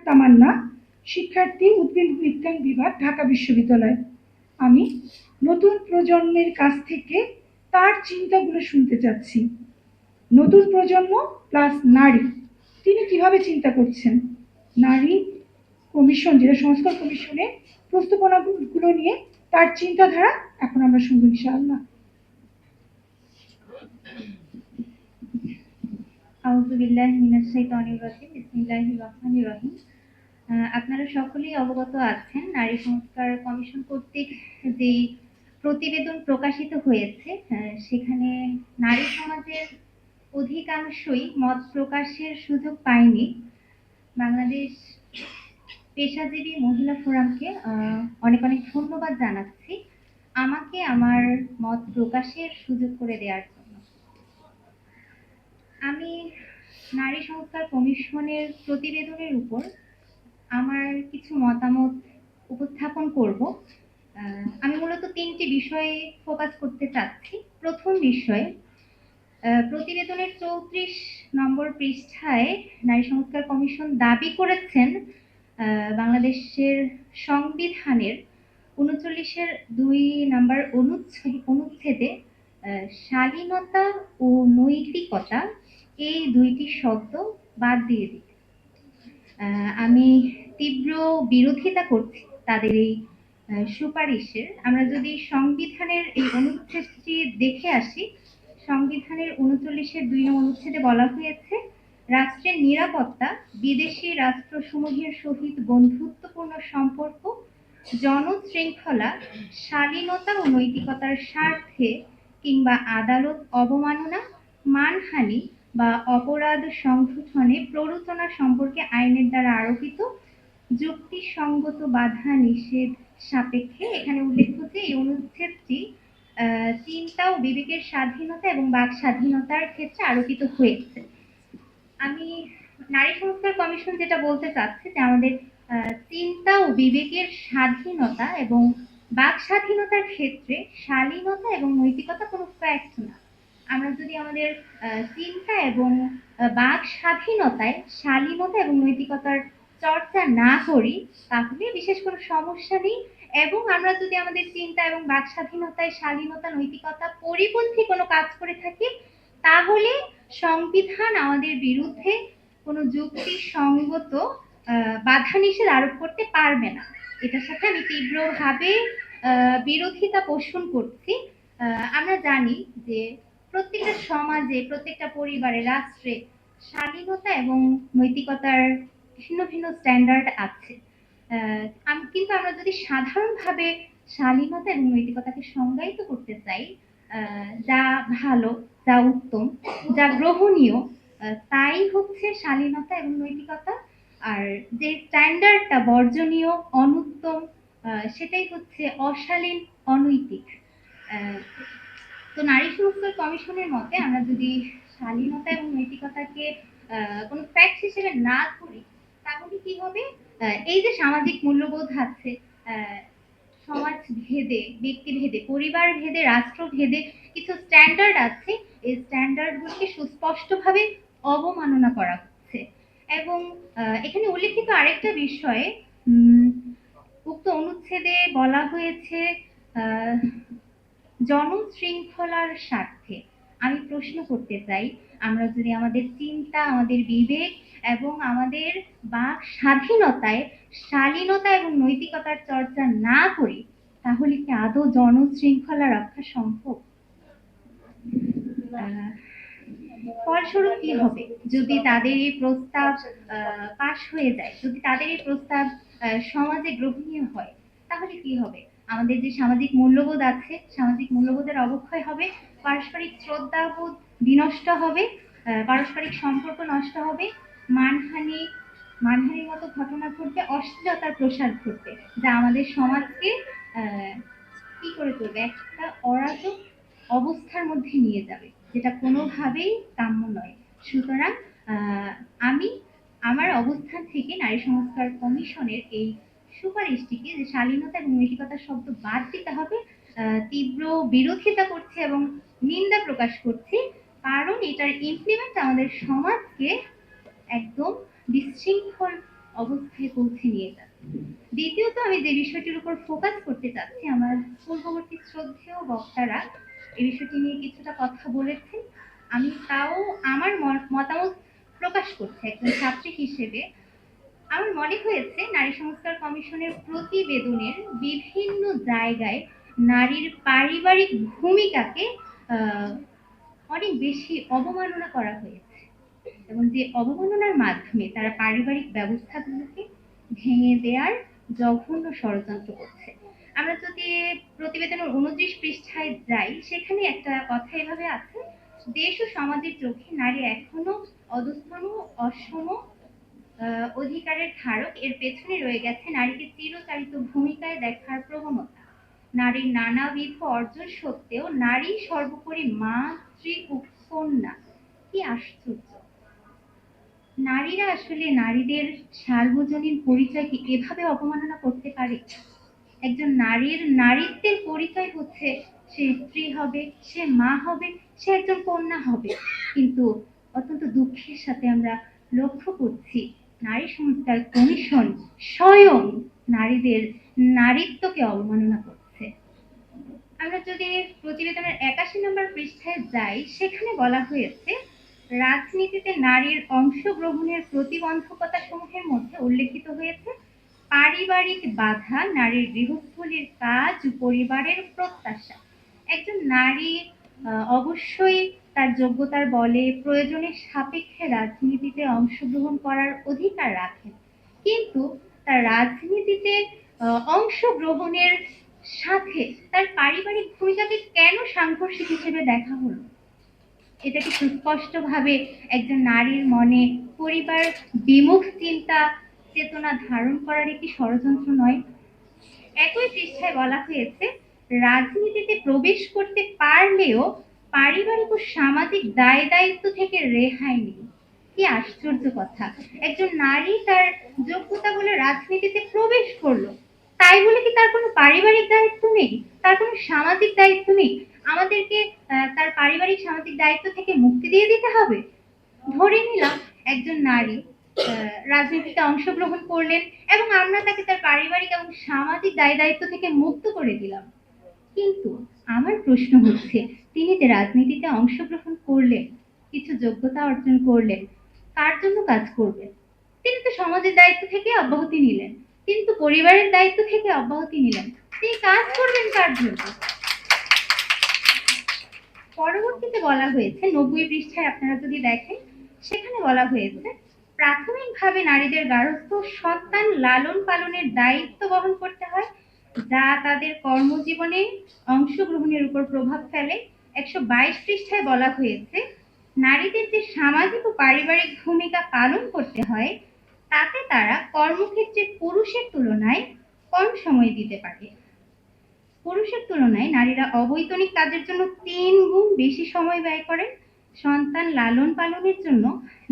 তামান্না, শিক্ষার্থী, উদ্ভিদ বিজ্ঞান বিভাগ, ঢাকা বিশ্ববিদ্যালয়। আমি নতুন প্রজন্মের কাছ থেকে তার চিন্তাগুলো শুনতে চাচ্ছি। নতুন প্রজন্ম প্লাস নারী, তিনি কিভাবে চিন্তা করছেন? নারী কমিশন, যেটা সংস্কার কমিশনে প্রস্তাবনাগুলো নিয়ে তার চিন্তাধারা এখন আমরা শুনবো ইনশাআল্লাহ। আপনারা সকলেই অবগত আছেন নারী সংস্কার কমিশন কর্তৃক যে প্রতিবেদন প্রকাশিত হয়েছে সেখানে নারী সমাজের অধিকাংশই মত প্রকাশের সুযোগ পায়নি। বাংলাদেশ পেশাজীবী মহিলা ফোরামকে অনেক অনেক ধন্যবাদ জানাচ্ছি আমাকে আমার মত প্রকাশের সুযোগ করে দেওয়ার জন্য। আমি নারী সংস্কার কমিশনের প্রতিবেদনের উপর আমার কিছু মতামত উপস্থাপন করব। আমি মূলত তিনটি বিষয়ে ফোকাস করতে চাচ্ছি। প্রথম বিষয়, প্রতিবেদনের 34 নম্বর পৃষ্ঠায় নারী সংস্কার কমিশন দাবি করেছেন বাংলাদেশের সংবিধানের 39-এর 2 নম্বর অনুচ্ছেদে শালীনতা ও নৈতিকতা এই দুইটি শব্দ বাদ দিয়ে দিতে। আমি তীব্র বিরোধিতা করছি তাদের এই সুপারিশের। আমরা যদি সংবিধানের এই অনুচ্ছেদটি দেখে আসি, সংবিধানের 39-এর 2 নং অনুচ্ছেদে বলা হয়েছে, রাষ্ট্রের নিরাপত্তা, বিদেশি রাষ্ট্রসমূহের সহিত বন্ধুত্বপূর্ণ সম্পর্ক, জনশৃঙ্খলা, শালীনতা ও নৈতিকতার স্বার্থে কিংবা আদালত অবমাননা, মানহানি বা অপরাধ সংঘটনে প্ররোচনা সম্পর্কে আইনের দ্বারা আরোপিত যুক্তিসঙ্গত বাধা নিষেধ সাপেক্ষে। এখানে উল্লেখ হচ্ছে এই অনুচ্ছেদটি চিন্তা ও বিবেকের স্বাধীনতা এবং বাক স্বাধীনতার ক্ষেত্রে আরোপিত হয়েছে। আমি নারী সংস্কার কমিশন যেটা বলতে চাচ্ছে যে আমাদের চিন্তা ও বিবেকের স্বাধীনতা এবং বাক স্বাধীনতার ক্ষেত্রে শালীনতা এবং নৈতিকতা কোনো ফ্যাক্ট না। আমরা যদি আমাদের চিন্তা এবং বাক স্বাধীনতায় শালীনতা এবং নৈতিকতার চর্চা না করি তাহলে বিশেষ কোনো সমস্যা নেই। এবং আমরা যদি আমাদের চিন্তা এবং বাক স্বাধীনতায় শালীনতা নৈতিকতা পরিপন্থী কোনো কাজ করে থাকি তাহলে সংবিধান আমাদের বিরুদ্ধে কোনো যুক্তিসঙ্গত বাধা নিষেধ আরোপ করতে পারবে না। এটার সাথে আমি তীব্রভাবে বিরোধিতা পোষণ করছি। আমরা জানি যে প্রত্যেকটা সমাজে, প্রত্যেকটা পরিবারে, রাষ্ট্রে শালীনতা এবং নৈতিকতার ভিন্ন ভিন্ন স্ট্যান্ডার্ড আছে। কিন্তু আমরা যদি সাধারণভাবে শালীনতা এবং নৈতিকতাকে সংজ্ঞায়িত করতে চাই, যা ভালো, যা উত্তম, যা গ্রহণীয়, তাই হচ্ছে শালীনতা এবং নৈতিকতা। আর যে স্ট্যান্ডার্ডটা বর্জনীয়, অনুত্তম, সেটাই হচ্ছে অশালীন, অনৈতিক। তো নারী সংস্কার কমিশনের মতে আমরা যদি শালীনতা এবং নৈতিকতাকে কোনো ফ্যাক্ট হিসেবে না ধরি তাহলে কি হবে? এই যে সামাজিক মূল্যবোধ আছে, সমাজ ভেদে, ব্যক্তি ভেদে, পরিবার ভেদে, রাষ্ট্র ভেদে কিছু স্ট্যান্ডার্ড আছে, এই স্ট্যান্ডার্ডগুলোকে সুস্পষ্টভাবে অবমাননা করা হচ্ছে। এবং এখানে উল্লেখিত আরেকটা বিষয়ে উক্ত অনুচ্ছেদে বলা হয়েছে জনশৃঙ্খলার স্বার্থে। আমি প্রশ্ন করতে চাই, আমরা যদি আমাদের চিন্তা, আমাদের বিবেক এবং আমাদের বাক স্বাধীনতায় শালীনতা এবং নৈতিকতার চর্চা না করি তাহলে কি আদৌ জনশৃঙ্খলা রক্ষা সম্ভব? ফলস্বরূপ কি হবে যদি তাদের এই প্রস্তাব পাশ হয়ে যায়, যদি তাদের এই প্রস্তাব সমাজে গ্রহণীয় হয় তাহলে কি হবে? আমাদের যে সামাজিক মূল্যবোধ আছে, সামাজিক মূল্যবোধের অবক্ষয় হবে, পারস্পরিক শ্রদ্ধাবোধ বিনষ্ট হবে, পারস্পরিক সম্পর্ক নষ্ট হবে, মানহানির মতো ঘটনা ঘটবে, অশ্লীলতার প্রসার ঘটবে, যা আমাদের সমাজকে কি করে তুলবে? একটা অরাজক অবস্থার মধ্যে নিয়ে যাবে, যেটা কোনোভাবেই কাম্য নয়। সুতরাং আমি আমার অবস্থান থেকে নারী সংস্কার কমিশনের এই সুপারিশটিকে, যে শালীনতা এবং নৈতিকতা শব্দ বাদ দিতে হবে, তীব্র বিরোধিতা করছি এবং নিন্দা প্রকাশ করছি। কারণ এটার ইমপ্লিমেন্ট আমাদের সমাজকে একদম বিশৃঙ্খল অবস্থায় পৌঁছে নিয়ে যাচ্ছে। দ্বিতীয়ত আমি যে বিষয়টির উপর ফোকাস করতে চাচ্ছি, আমার পূর্ববর্তী শ্রদ্ধেয় বক্তারা এই বিষয়টি নিয়ে কিছুটা কথা বলেছেন, আমি তাও আমার মতামত প্রকাশ করছি একজন ছাত্রী হিসেবে। আমার মনে হয়েছে নারী সংস্কার কমিশনের প্রতিবেদনের বিভিন্ন জায়গায় নারীর পারিবারিক ভূমিকাকে আহ, অনেক বেশি অবমাননা করা হয়েছে, এবং যে অবমাননার মাধ্যমে তারা পারিবারিক ব্যবস্থাগুলোকে ভেঙে দেওয়ার জঘন্য ষড়যন্ত্র করছে। আমরা যদি প্রতিবেদনের 29 পৃষ্ঠায় যাই, সেখানে একটা কথা এভাবে আছে: দেশ ও সমাজের চোখে নারী এখনো অধস্তন, অসম অধিকারের ধারক। এর পেছনে রয়ে গেছে নারীকে চিরচারিত ভূমিকায় দেখার প্রবণতা। নারীর নানাবিধ অর্জন সত্ত্বেও নারী সর্বোপরি মা, স্ত্রী ও কন্যা। কি আশ্চর্য! নারীরা আসলে নারীদের সার্বজনীন পরিচয়কে এভাবে অবমাননা করতে পারে? একজন নারীর নারীত্বের পরিচয় হচ্ছে সে স্ত্রী হবে, সে মা হবে, সে একজন কন্যা হবে। কিন্তু অত্যন্ত দুঃখের সাথে আমরা লক্ষ্য করছি নারী সংস্কার কমিশন স্বয়ং নারীদের নারীত্বকে অবমাননা করছে। আমরা যদি প্রতিবেদনের 81 নম্বর পৃষ্ঠায় যাই, সেখানে বলা হয়েছে রাজনীতিতে নারীর অংশগ্রহণের প্রতিবন্ধকতা সমূহের মধ্যে উল্লেখিত হয়েছে পারিবারিক বাধা, নারীর গৃহস্থলীর কাজ, পরিবারের প্রত্যাশা। একজন নারী অবশ্যই তার যোগ্যতার বলে প্রয়োজনের সাপেক্ষে রাজনীতিতে অংশগ্রহণ করার অধিকার রাখেন, কিন্তু তার রাজনীতিতে অংশগ্রহণের সাথে তার পারিবারিক ভূমিকাকে কেন সাংঘর্ষিক হিসেবে দেখা হলো? এটা কি সুস্পষ্টভাবে একজন নারীর মনে পরিবার বিমুখ চিন্তা চেতনা ধারণ করার একটি ষড়যন্ত্র নয়? একই পৃষ্ঠায় বলা হয়েছে রাজনীতিতে প্রবেশ করতে পারলেও পারিবারিক ও সামাজিক দায় দায়িত্ব থেকে রেহাই নেই। কি আশ্চর্য কথা! একজন নারী তার যোগ্যতা বলে রাজনীতিতে প্রবেশ করলো, তাই বলে কি তার কোনো পারিবারিক দায়িত্ব নেই, তার কোনো সামাজিক দায়িত্ব নেই? আমাদেরকে তার পারিবারিক সামাজিক দায়িত্ব থেকে মুক্তি দিয়ে দিতে হবে? ধরে নিলাম একজন নারী রাজনীতিতে অংশগ্রহণ করলেন এবং আমরা তাকে তার পারিবারিক এবং সামাজিক দায় দায়িত্ব থেকে মুক্ত করে দিলাম, কিন্তু আমার প্রশ্ন হচ্ছে তিনি যে রাজনীতিতে অংশগ্রহণ করলেন, কিছু যোগ্যতা অর্জন করলেন, কার জন্য কাজ করবেন? তিনি তো সমাজের দায়িত্ব থেকে অব্যাহতি নিলেন, কিন্তু পরিবারের দায়িত্ব থেকে অব্যাহতি নিলেন, তিনি কাজ করবেন কার জন্য? পরবর্তীতে বলা হয়েছে 90 পৃষ্ঠায় আপনারা যদি দেখেন, সেখানে বলা হয়েছে প্রাথমিকভাবে নারীদের গার্হস্থ্য সন্তান লালন পালনের দায়িত্ব বহন করতে হয়, যা তাদের কর্মজীবনে অংশগ্রহণের উপর প্রভাব ফেলে। 122 পৃষ্ঠায় বলা হয়েছে নারীদের যে সামাজিক ও পারিবারিক ভূমিকা পালন করতে হয়, তাতে তারা কর্মক্ষেত্রে পুরুষের তুলনায় কম সময় দিতে পারে। পুরুষের তুলনায় নারীরা অবৈতনিক কাজের জন্য 3 গুণ বেশি সময় ব্যয় করেন। সন্তান লালন পালনের জন্য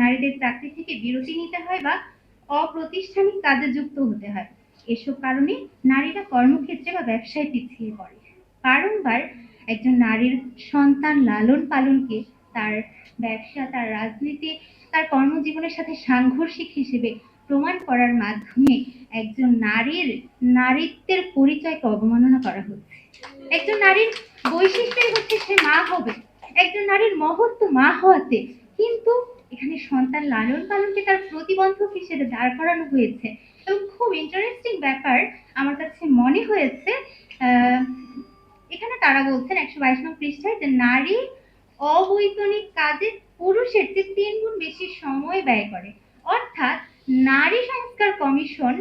নারীদের চাকরি থেকে বিরতি নিতে হয় বা অপ্রাতিষ্ঠানিক কাজে যুক্ত হতে হয়। এসব কারণে নারীরা কর্মক্ষেত্রে বা ব্যবসায় পিছিয়ে পড়ে। বারংবার একজন নারীর সন্তান লালন পালনকে তার ব্যবসা, তার রাজনীতি, তার কর্মজীবনের সাথে সাংঘর্ষিক হিসেবে প্রমাণ করার মাধ্যমে একজন নারীর নারীত্বের পরিচয়কে অবমাননা করা হচ্ছে। একজন নারীর বৈশিষ্ট্যই হচ্ছে সে মা হবে, একজন নারীর মহত্ব মা হওয়াতে, কিন্তু এখানে সন্তান লালন পালনকে তার প্রতিবন্ধক হিসেবে দাঁড় করানো হয়েছে। এবং খুব ইন্টারেস্টিং ব্যাপার আমার কাছে মনে হয়েছে, আহ, এখানে তারা বলছেন 122 নং পৃষ্ঠায় যে নারী অবৈতনিক কাজে পুরুষের চেয়ে 3 গুণ বেশি সময় ব্যয় করে। অর্থাৎ নারী সংস্কার কমিশন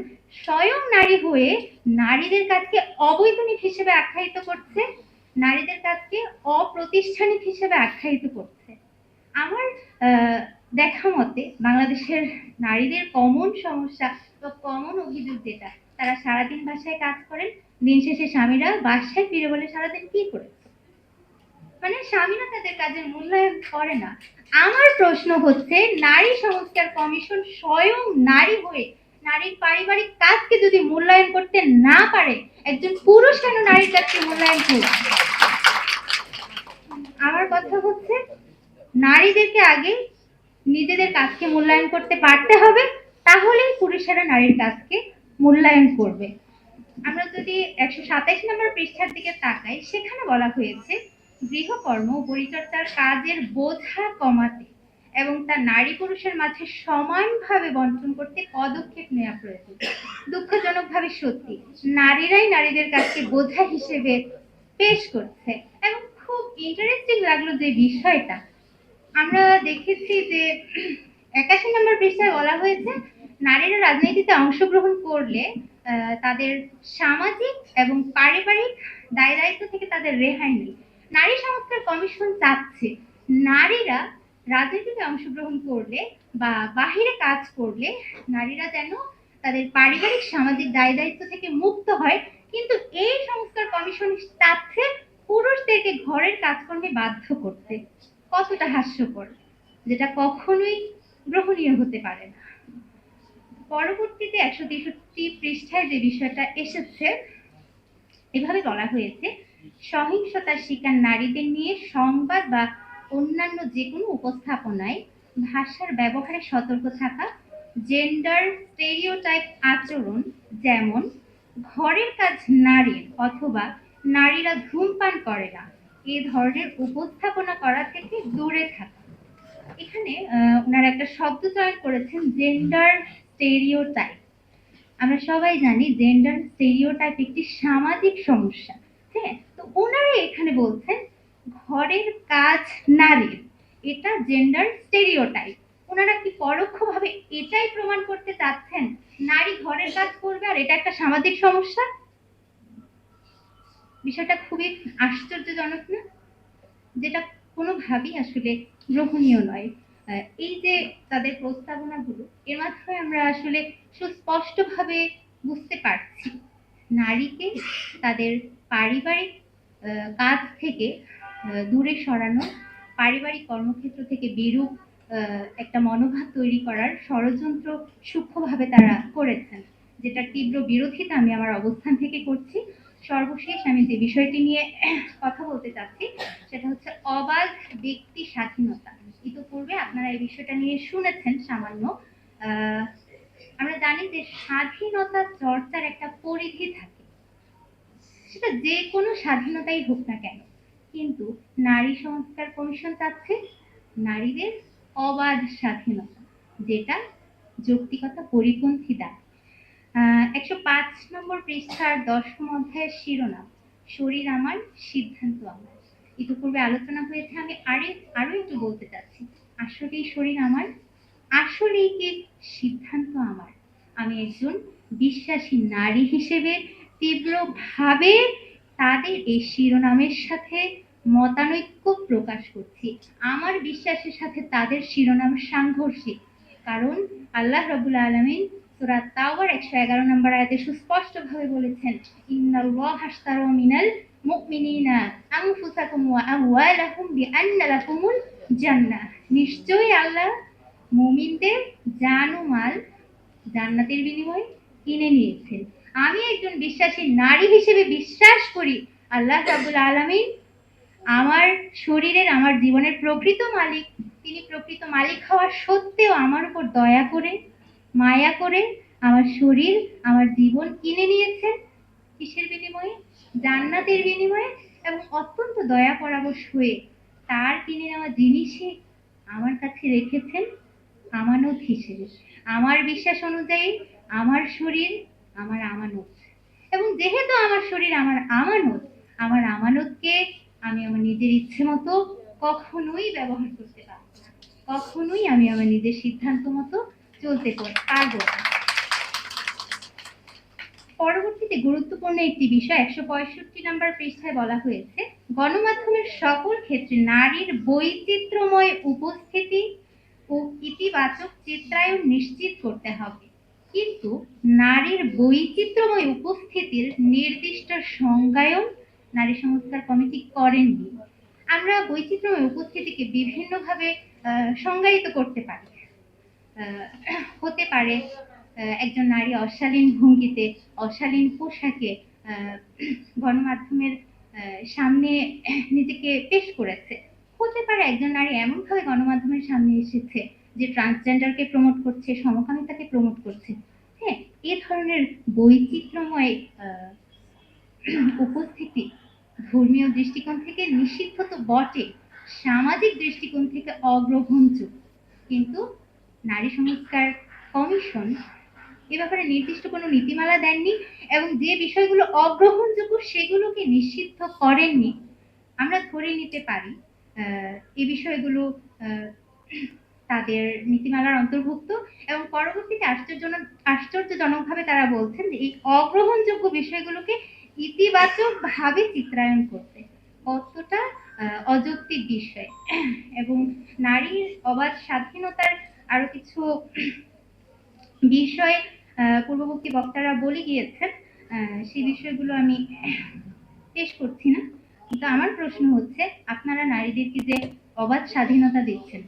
স্বয়ং নারী হয়ে নারীদের কাজকে অবৈতনিক হিসেবে আখ্যায়িত করছে, নারীদের কাজকে অপ্রতিষ্ঠানিক হিসেবে আখ্যায়িত করছে। আমার দেখা মতে বাংলাদেশের নারীদের কমন সমস্যা বা কমন অভিযোগ যেটা, তারা সারাদিন বাসায় কাজ করেন, দিন শেষে স্বামীরা বাসায় ফিরে বলে সারাদিন কি করে, মানে স্বামীরা তাদের কাজের মূল্যায়ন করে না। আমার প্রশ্ন হচ্ছে নারী সংস্কার কমিশন স্বয়ং নারী হয়ে নারীর পারিবারিক কাজকে যদি মূল্যায়ন করতে না পারে, একজন পুরুষ কেন নারীর কাজকে মূল্যায়ন করবে? আমার কথা হচ্ছে নারীদেরকে আগে নিজেদের কাজকে মূল্যায়ন করতে পারতে হবে, তাহলেই পুরুষেরা নারীর কাজকে মূল্যায়ন করবে। আমরা যদি 127 নম্বর পৃষ্ঠার দিকে তাকাই, সেখানে বলা হয়েছে গৃহকর্ম ও পরিচর্যার কাজের বোঝা কমাতে এবং তা নারী পুরুষের মাঝে সমানভাবে বন্টন করতে পদক্ষেপ নেওয়া প্রয়োজন। দুঃখজনকভাবে সত্যি, নারীরাই নারীদের কাছে বোঝা হিসেবে পেশ করছে। এবং খুব ইন্টারেস্টিং লাগলো যে বিষয়টা, আমরা দেখেছি যে 81 নম্বর পৃষ্ঠায় বলা হয়েছে নারীরা রাজনীতিতে অংশগ্রহণ করলে তাদের সামাজিক এবং পারিবারিক দায় দায়িত্ব থেকে তাদের রেহাই নেই। নারী সংস্কার কমিশন চাচ্ছে নারীরা রাজনীতিতে অংশগ্রহণ করলে বা বাহিরে কাজ করলে নারীরা যেন তাদের পারিবারিক সামাজিক দায় দায়িত্ব থেকে মুক্ত হয়, কিন্তু এই সংস্কার কমিশন চাচ্ছে পুরুষদেরকে ঘরের কাজকর্মে বাধ্য করতে। কতটা হাস্যকর, যেটা কখনোই গ্রহণীয় হতে পারে না। পরবর্তীতে 163 পৃষ্ঠায় যে বিষয়টা এসেছে, এভাবে বলা হয়েছে সহিংসতার শিকার নারীদের নিয়ে সংবাদ বা অন্যান্য যে কোনো উপস্থাপনায় ভাষার ব্যবহারে সতর্ক থাকা, জেন্ডার স্টেরিওটাইপ আচরণ যেমন ঘরের কাজ নারীর অথবা নারীরা ধূমপান করে না এ ধরনের উপস্থাপনা করা থেকে দূরে থাকা। এখানে ওনারা একটা শব্দ চয়ন করেছেন, জেন্ডার স্টেরিওটাইপ। আমরা সবাই জানি জেন্ডার স্টেরিওটাইপ একটি সামাজিক সমস্যা। হ্যাঁ, তো ওনারা এখানে বলছেন ঘরের কাজ নারীর, এটা জেন্ডার স্টেরিওটাইপ। ওনারা কি পরোক্ষভাবে এটাই প্রমাণ করতে চাচ্ছেন নারী ঘরের কাজ করবে আর এটা একটা সামাজিক সমস্যা? বিষয়টা খুবই আশ্চর্যজনক না? যেটা কোনোভাবেই আসলে গ্রহণীয় নয়। এই যে তাদের প্রস্তাবনাগুলো, এর মাধ্যমে আমরা আসলে সুস্পষ্টভাবে বুঝতে পারছি নারীকে তাদের পারিবারিক কাজ থেকে দূরে সরানো, পারিবারিক কর্মক্ষেত্র থেকে বিরূপ একটা মনোভাব তৈরি করার ষড়যন্ত্র সূক্ষ্মভাবে তারা করেছেন, যেটা তীব্র বিরোধিতা আমি আমার অবস্থান থেকে করছি। সর্বশেষ আমি যে বিষয়টি নিয়ে কথা বলতে চাচ্ছি সেটা হচ্ছে অবাধ ব্যক্তি স্বাধীনতা। ইতিপূর্বে আপনারা এই বিষয়টা নিয়ে শুনেছেন সামান্য। আহ, আমরা জানি যে স্বাধীনতা চর্চার একটা পরিধি থাকে, সেটা যে কোনো স্বাধীনতাই হোক না কেন, কিন্তু নারী সংস্কার কমিশন চাচ্ছে নারীদের অবাধ স্বাধীনতা, যেটা যৌক্তিকতা পরিপন্থী দাবি। 105 নম্বর পৃষ্ঠার 10ম অধ্যায়ের শিরোনাম শরীর আমার সিদ্ধান্ত আমার। ইতিপূর্বে আলোচনা হয়েছে, আমি আরো একটু বলতে চাচ্ছি, আসলেই শরীর আমার, আসলেই কি সিদ্ধান্ত আমার? আমি একজন বিশ্বাসী নারী হিসেবে তীব্রভাবে তাদের এই শিরোনামের সাথে মতানৈক্য প্রকাশ করছি। আমার বিশ্বাসের সাথে তাদের শিরোনাম সাংঘর্ষিক, কারণ আল্লাহ রাব্বুল আলামিন সূরা তাওবার 111 নম্বর আয়াতে সুস্পষ্টভাবে বলেছেন, ইন্নাল্লাহা আশতারা মিনাল মুমিনিনা আনফুসাকুম ওয়া আমওয়ালাহুম বিআন্না লাকুমুল জান্নাহ। নিশ্চয়ই আল্লাহ মুমিনদের জান ও মাল জান্নাতের বিনিময়ে কিনে নিয়েছেন। আমি একজন বিশ্বাসী নারী হিসেবে বিশ্বাস করি আল্লাহ রাব্বুল আলামিন আমার শরীরের, আমার জীবনের প্রকৃত মালিক। তিনি প্রকৃত মালিক হওয়া সত্ত্বেও আমার উপর দয়া করে, মায়া করে আমার শরীর, আমার জীবন কিনে নিয়েছেন। কিসের বিনিময়ে? জান্নাতের বিনিময়ে। এবং অত্যন্ত দয়া পরবশ হয়ে তার কিনে নেওয়া জিনিসই আমার কাছে রেখেছেন আমানত হিসেবে। আমার বিশ্বাস অনুযায়ী আমার শরীর আমার আমানত, এবং যেহেতু আমার শরীর আমার আমানত, আমার আমানতকে আমি আমার নিজের ইচ্ছে মতো কখনোই ব্যবহার করতে পারবো না, কখনোই আমি আমার নিজের সিদ্ধান্ত মতো চলতে পারবো না। পরবর্তীতে গুরুত্বপূর্ণ একটি বিষয় 165 নম্বর পৃষ্ঠায় বলা হয়েছে, গণমাধ্যমের সকল ক্ষেত্রে নারীর বৈচিত্র্যময় উপস্থিতি ও ইতিবাচক চিত্রায়ন নিশ্চিত করতে হবে, কিন্তু নারীর বৈচিত্র্যময় উপস্থিতির নির্দিষ্ট সংজ্ঞায়ন নারী সংস্কার কমিটি করেননি। আমরা বৈচিত্র্যময় উপস্থিতিকে বিভিন্নভাবে সংজ্ঞায়িত করতে পারি। হতে পারে একজন নারী অশালীন ভঙ্গিতে, অশালীন পোশাকে গণমাধ্যমের সামনে নিজেকে পেশ করেছে। হতে পারে একজন নারী এমনভাবে গণমাধ্যমের সামনে এসেছে যে ট্রান্সজেন্ডারকে প্রমোট করছে, সমকামিতাকে প্রমোট করছে। হ্যাঁ, এ ধরনের বৈচিত্র্যময় উপস্থিতি ধর্মীয় দৃষ্টিকোণ থেকে নিষিদ্ধ তো বটে, সামাজিক দৃষ্টিকোণ থেকে অগ্রহণযোগ্য। কিন্তু নারী সংস্কার কমিশন এ ব্যাপারে নির্দিষ্ট কোনো নীতিমালা দেননি এবং যে বিষয়গুলো অগ্রহণযোগ্য সেগুলোকে নিষিদ্ধ করেননি। আমরা ধরে নিতে পারি এই বিষয়গুলো আহ, তাদের নীতিমালার অন্তর্ভুক্ত এবং পরবর্তীতে আশ্চর্যজনকভাবে তারা বলছেন যে এই অগ্রহণযোগ্য বিষয়গুলোকে ইতিবাচক ভাবে চিত্রায়ন করতে। কতটা অযৌক্তিক বিষয়। এবং নারীর অবাধ স্বাধীনতার আরো কিছু বিষয় পূর্ববর্তী বক্তারা বলে গিয়েছেন, সেই বিষয়গুলো আমি পেশ করছি না। কিন্তু আমার প্রশ্ন হচ্ছে, আপনারা নারীদেরকে যে অবাধ স্বাধীনতা দিচ্ছেন,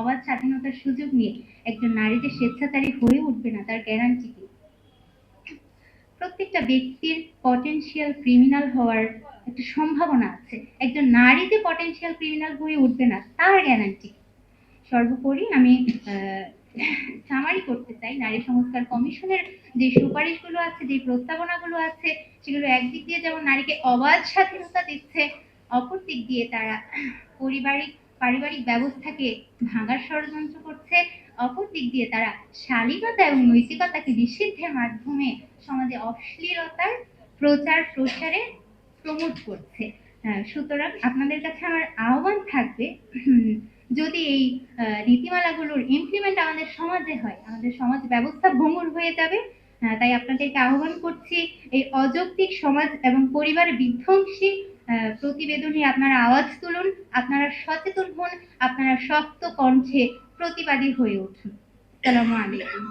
অবাধ স্বাধীনতার সুযোগ নিয়ে একজন নারী যে স্বেচ্ছাচারী হয়ে উঠবে না তার গ্যারান্টি কি? প্রত্যেকটা ব্যক্তির পটেনশিয়াল ক্রিমিনাল হওয়ার একটা সম্ভাবনা আছে, একজন নারী যে পটেনশিয়াল ক্রিমিনাল হয়ে উঠবে না তার গ্যারান্টি। সর্বোপরি আমি সামারি করতে চাই, নারী সংস্কার কমিশনের যে সুপারিশগুলো আছে, যে প্রস্তাবনাগুলো আছে, সেগুলো একদিক দিয়ে যেমন নারীকে অবাধ স্বাধীনতা দিচ্ছে, অপর দিক দিয়ে তারা পারিবারিক ব্যবস্থাকে ভাঙার ষড়যন্ত্র করছে, অপর দিক দিয়ে তারা শালীনতা এবং নৈতিকতাকে নিষিদ্ধের মাধ্যমে সমাজে অশ্লীলতার প্রচার প্রসারে প্রমোট করছে। সুতরাং আপনাদের কাছে আমার আহ্বান থাকবে, যদি এই নীতিমালাগুলোর ইমপ্লিমেন্ট আমাদের সমাজে হয়, আমাদের সমাজ ব্যবস্থা ভঙ্গুর হয়ে যাবে। তাই আপনাদেরকে আহ্বান করছি, এই অযৌক্তিক সমাজ এবং পরিবার বিধ্বংসী প্রতিবেদনে আপনারা আওয়াজ তুলুন, আপনারা সচেতন হন, আপনারা শক্ত কণ্ঠে প্রতিবাদী হয়ে উঠুন। আসসালামু আলাইকুম।